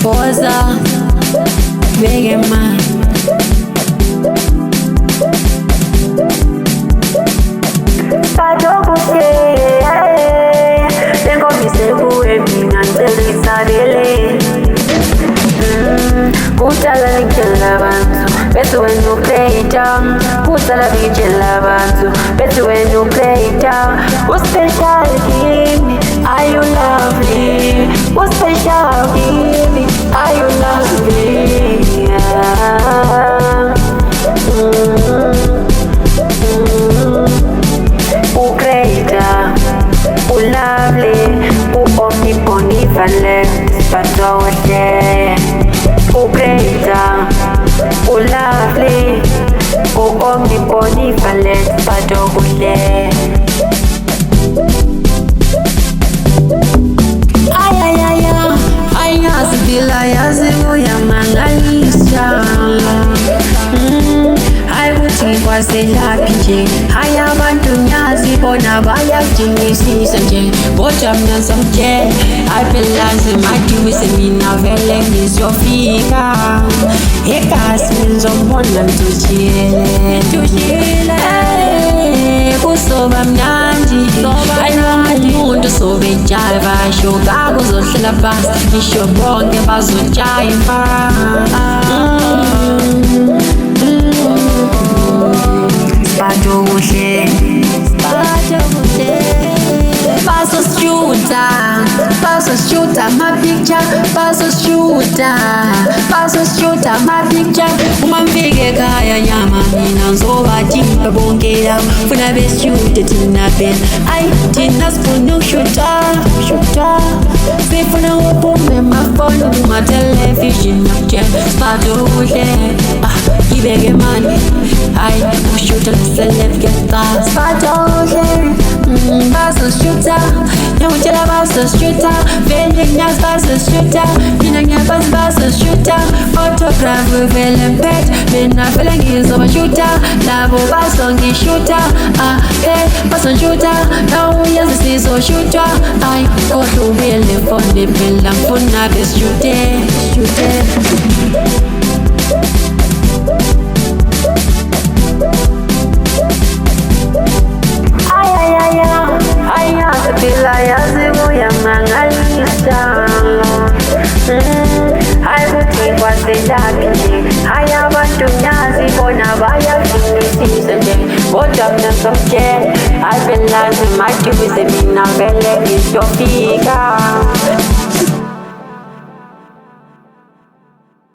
Boza, Bekemaan. Kutala ngikela bantu bethi wena uplay down, kutala ngikela bantu bethi wena uplay down. Uspecial kimi, are you lovely? Uspecial kimi, are you lovely? Ugreta, ulovely, omnipotent, but always there. Ugreta, ulovely, omnipotent, but always there. Ayazibila yazibuya mangalisha. Ayukuthi kwaselaphi nje, hayi abantu ngiyazibona bayakudingisisa nje, kodwa mina samtshela phela nzimadibise mina vele ngizofika egazi ngizobona ngithushile kuzoba mnandi umuntu sobejala basho kakuzohlela phansi ngisho bonke bazojayiva. Spato kuhle basoshuta ma-picture, basoshuta ma-picture. Uma ngifike ekhaya nyama mina ngizobadinga bonke labo funa besishude thina phela. Ayi thina sifuna ukushuta, sifuna uphume emafoni kumathelevishini nakutshela spato kuhle Bekemaan. Ayi ukushuta le-celeb kuyaqala spato kuhle basoshuta ngiyakutshela basoshuta vele ngiyazi basoshuta mina ngiyakwazi basoshuta photograph vele mphethe mina vele ngizobashuta labo bazongishuta bazonshuta nawe uyazi sizoshutwa. Ayi kodwa ubuyele mfone phela ngifuna besishute. Ayazibila yazibuya mangalisha. Ayukuthi kwaselaphi nje, hayi abantu ngiyazibona bayakudingisisa nje, kodwa mina samtshela phela nzimadibise mina vele ngizofika.